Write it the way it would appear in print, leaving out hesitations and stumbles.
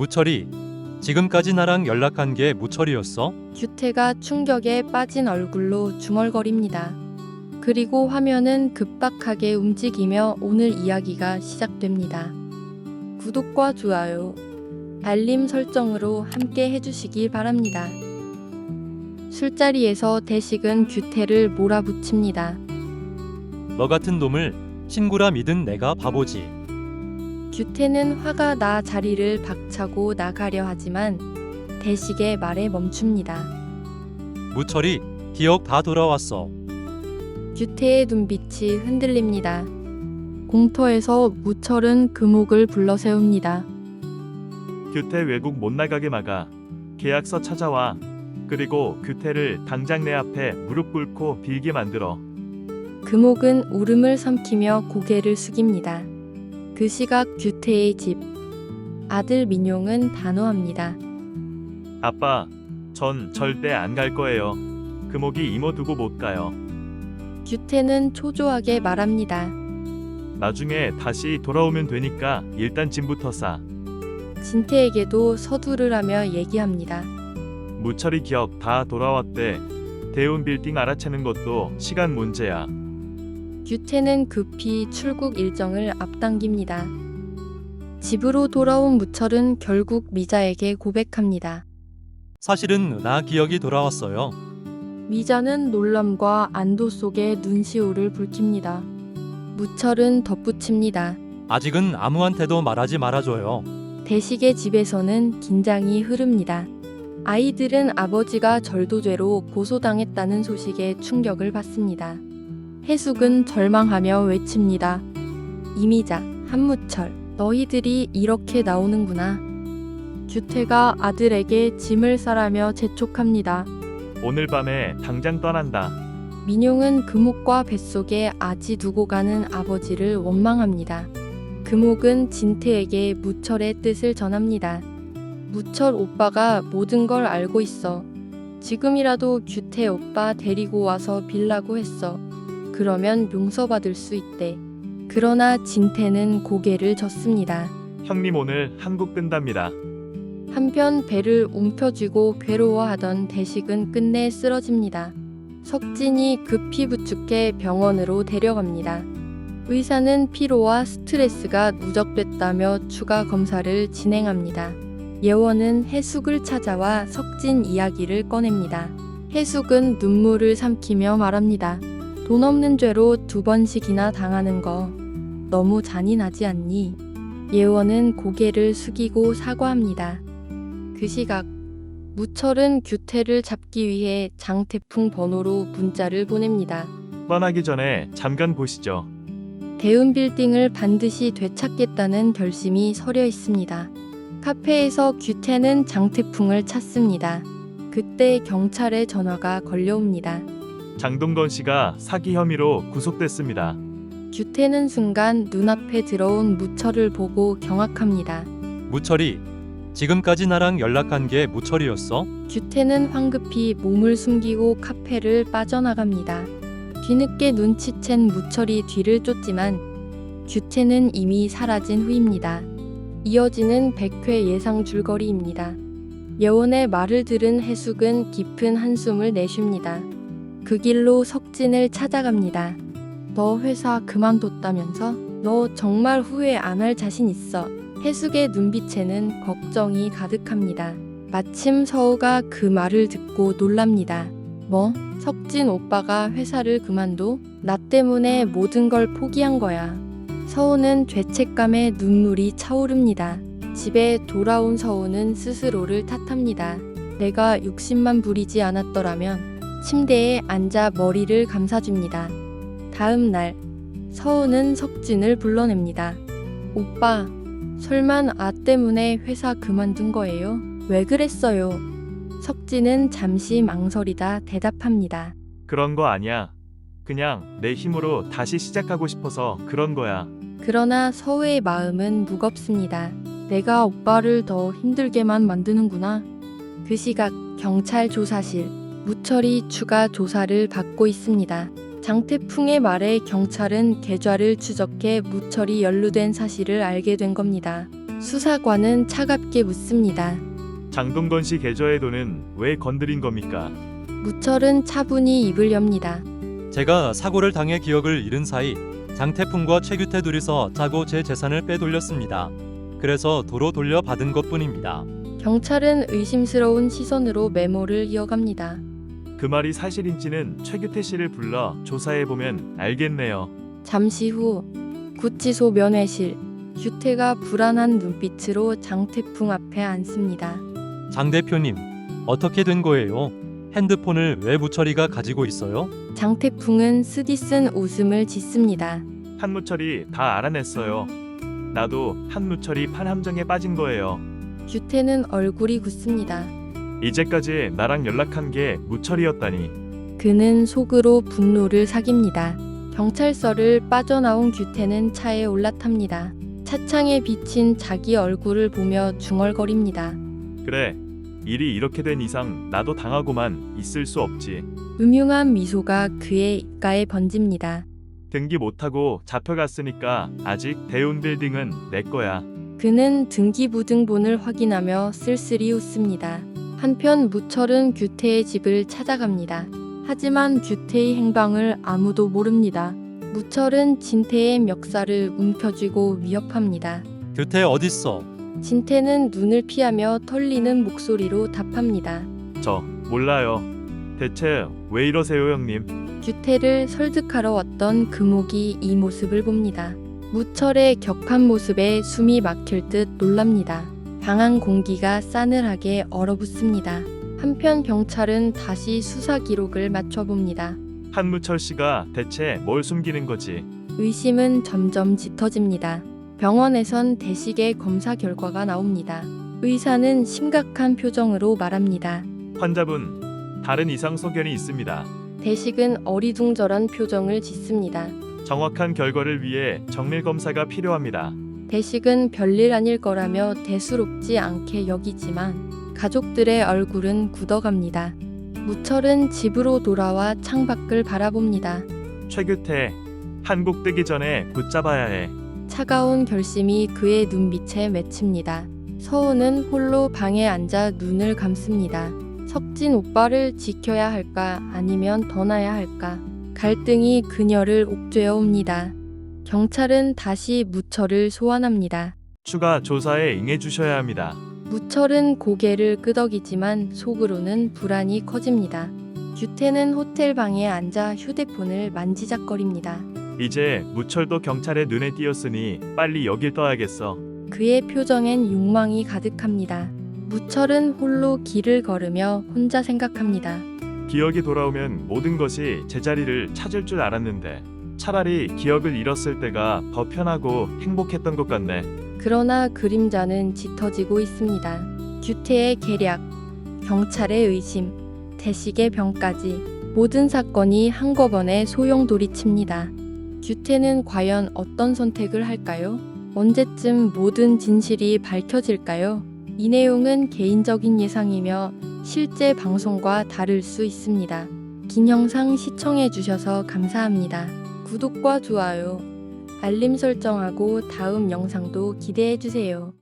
무철이, 지금까지 나랑 연락한 게 무철이었어? 규태가 충격에 빠진 얼굴로 중얼거립니다. 그리고 화면은 급박하게 움직이며 오늘 이야기가 시작됩니다. 구독과 좋아요, 알림 설정으로 함께 해주시기 바랍니다. 술자리에서 대식은 규태를 몰아붙입니다. 너 같은 놈을 친구라 믿은 내가 바보지. 규태는 화가 나 자리를 박차고 나가려 하지만 대식의 말에 멈춥니다. 무철이, 기억 다 돌아왔어. 규태의 눈빛이 흔들립니다. 공터에서 무철은 금옥을 불러 세웁니다. 규태 외국 못 나가게 막아. 계약서 찾아와. 그리고 규태를 당장 내 앞에 무릎 꿇고 빌게 만들어. 금옥은 울음을 삼키며 고개를 숙입니다. 그 시각 규태의 집. 아들 민용은 단호합니다. 아빠, 전 절대 안 갈 거예요. 금옥이 이모 두고 못 가요. 규태는 초조하게 말합니다. 나중에 다시 돌아오면 되니까 일단 짐부터 싸. 진태에게도 서두르라며 얘기합니다. 무철이 기억 다 돌아왔대. 대운 빌딩 알아채는 것도 시간 문제야. 규태는 급히 출국 일정을 앞당깁니다. 집으로 돌아온 무철은 결국 미자에게 고백합니다. 사실은 나 기억이 돌아왔어요. 미자는 놀람과 안도 속에 눈시울을 붉힙니다. 무철은 덧붙입니다. 아직은 아무한테도 말하지 말아줘요. 대식의 집에서는 긴장이 흐릅니다. 아이들은 아버지가 절도죄로 고소당했다는 소식에 충격을 받습니다. 해숙은 절망하며 외칩니다. 이미자, 한무철, 너희들이 이렇게 나오는구나. 규태가 아들에게 짐을 싸라며 재촉합니다. 오늘 밤에 당장 떠난다. 민용은 금옥과 뱃속에 아지 두고 가는 아버지를 원망합니다. 금옥은 진태에게 무철의 뜻을 전합니다. 무철 오빠가 모든 걸 알고 있어. 지금이라도 규태 오빠 데리고 와서 빌라고 했어. 그러면 용서받을 수 있대. 그러나 진태는 고개를 젓습니다. 형님 오늘 한국 끈답니다. 한편 배를 움켜쥐고 괴로워하던 대식은 끝내 쓰러집니다. 석진이 급히 부축해 병원으로 데려갑니다. 의사는 피로와 스트레스가 누적됐다며 추가 검사를 진행합니다. 예원은 해숙을 찾아와 석진 이야기를 꺼냅니다. 해숙은 눈물을 삼키며 말합니다. 돈 없는 죄로 2번씩이나 당하는 거 너무 잔인하지 않니? 예원은 고개를 숙이고 사과합니다. 그 시각 무철은 규태를 잡기 위해 장태풍 번호로 문자를 보냅니다. 떠나기 전에 잠깐 보시죠. 대운 빌딩을 반드시 되찾겠다는 결심이 서려 있습니다. 카페에서 규태는 장태풍을 찾습니다. 그때 경찰의 전화가 걸려옵니다. 장동건 씨가 사기 혐의로 구속됐습니다. 규태는 순간 눈앞에 들어온 무철을 보고 경악합니다. 무철이, 지금까지 나랑 연락한 게 무철이었어? 규태는 황급히 몸을 숨기고 카페를 빠져나갑니다. 뒤늦게 눈치챈 무철이 뒤를 쫓지만 규태는 이미 사라진 후입니다. 이어지는 100회 예상 줄거리입니다. 예원의 말을 들은 해숙은 깊은 한숨을 내쉽니다. 그 길로 석진을 찾아갑니다. 너 회사 그만뒀다면서? 너 정말 후회 안 할 자신 있어? 해숙의 눈빛에는 걱정이 가득합니다. 마침 서우가 그 말을 듣고 놀랍니다. 뭐? 석진 오빠가 회사를 그만둬? 나 때문에 모든 걸 포기한 거야. 서우는 죄책감에 눈물이 차오릅니다. 집에 돌아온 서우는 스스로를 탓합니다. 내가 60만 부리지 않았더라면. 침대에 앉아 머리를 감싸줍니다. 다음 날 서우는 석진을 불러냅니다. 오빠, 설마 아 때문에 회사 그만둔 거예요? 왜 그랬어요? 석진은 잠시 망설이다 대답합니다. 그런 거 아니야. 그냥 내 힘으로 다시 시작하고 싶어서 그런 거야. 그러나 서우의 마음은 무겁습니다. 내가 오빠를 더 힘들게만 만드는구나. 그 시각 경찰 조사실. 무철이 추가 조사를 받고 있습니다. 장태풍의 말에 경찰은 계좌를 추적해 무철이 연루된 사실을 알게 된 겁니다. 수사관은 차갑게 묻습니다. 장동건 씨 계좌의 돈은 왜 건드린 겁니까? 무철은 차분히 입을 엽니다. 제가 사고를 당해 기억을 잃은 사이 장태풍과 최규태 둘이서 짜고 제 재산을 빼돌렸습니다. 그래서 도로 돌려받은 것뿐입니다. 경찰은 의심스러운 시선으로 메모를 이어갑니다. 그 말이 사실인지는 최규태 씨를 불러 조사해보면 알겠네요. 잠시 후 구치소 면회실. 규태가 불안한 눈빛으로 장태풍 앞에 앉습니다. 장 대표님, 어떻게 된 거예요? 핸드폰을 왜 무철이가 가지고 있어요? 장태풍은 쓰디쓴 웃음을 짓습니다. 한무철이 다 알아냈어요. 나도 한무철이 판함정에 빠진 거예요. 규태는 얼굴이 굳습니다. 이제까지 나랑 연락한 게 무철이었다니. 그는 속으로 분노를 사깁니다. 경찰서를 빠져나온 규태는 차에 올라탑니다. 차창에 비친 자기 얼굴을 보며 중얼거립니다. 그래, 일이 이렇게 된 이상 나도 당하고만 있을 수 없지. 음흉한 미소가 그의 입가에 번집니다. 등기 못하고 잡혀갔으니까 아직 대운 빌딩은 내 거야. 그는 등기부등본을 확인하며 쓸쓸히 웃습니다. 한편 무철은 규태의 집을 찾아갑니다. 하지만 규태의 행방을 아무도 모릅니다. 무철은 진태의 멱살을 움켜쥐고 위협합니다. 규태 어딨어? 진태는 눈을 피하며 털리는 목소리로 답합니다. 저 몰라요. 대체 왜 이러세요, 형님? 규태를 설득하러 왔던 금옥이 이 모습을 봅니다. 무철의 격한 모습에 숨이 막힐 듯 놀랍니다. 방안 공기가 싸늘하게 얼어붙습니다. 한편 경찰은 다시 수사 기록을 맞춰봅니다. 한무철 씨가 대체 뭘 숨기는 거지? 의심은 점점 짙어집니다. 병원에선 대식의 검사 결과가 나옵니다. 의사는 심각한 표정으로 말합니다. 환자분, 다른 이상 소견이 있습니다. 대식은 어리둥절한 표정을 짓습니다. 정확한 결과를 위해 정밀 검사가 필요합니다. 대식은 별일 아닐 거라며 대수롭지 않게 여기지만 가족들의 얼굴은 굳어갑니다. 무철은 집으로 돌아와 창밖을 바라봅니다. 최규태, 한국 뜨기 전에 붙잡아야 해. 차가운 결심이 그의 눈빛에 맺힙니다. 서우는 홀로 방에 앉아 눈을 감습니다. 석진 오빠를 지켜야 할까 아니면 떠나야 할까? 갈등이 그녀를 옥죄어 옵니다. 경찰은 다시 무철을 소환합니다. 추가 조사에 응해주셔야 합니다. 무철은 고개를 끄덕이지만 속으로는 불안이 커집니다. 규태는 호텔 방에 앉아 휴대폰을 만지작거립니다. 이제 무철도 경찰의 눈에 띄었으니 빨리 여길 떠야겠어. 그의 표정엔 욕망이 가득합니다. 무철은 홀로 길을 걸으며 혼자 생각합니다. 기억이 돌아오면 모든 것이 제자리를 찾을 줄 알았는데 차라리 기억을 잃었을 때가 더 편하고 행복했던 것 같네. 그러나 그림자는 짙어지고 있습니다. 규태의 계략, 경찰의 의심, 대식의 병까지 모든 사건이 한꺼번에 소용돌이칩니다. 규태는 과연 어떤 선택을 할까요? 언제쯤 모든 진실이 밝혀질까요? 이 내용은 개인적인 예상이며 실제 방송과 다를 수 있습니다. 긴 영상 시청해주셔서 감사합니다. 구독과 좋아요, 알림 설정하고 다음 영상도 기대해주세요.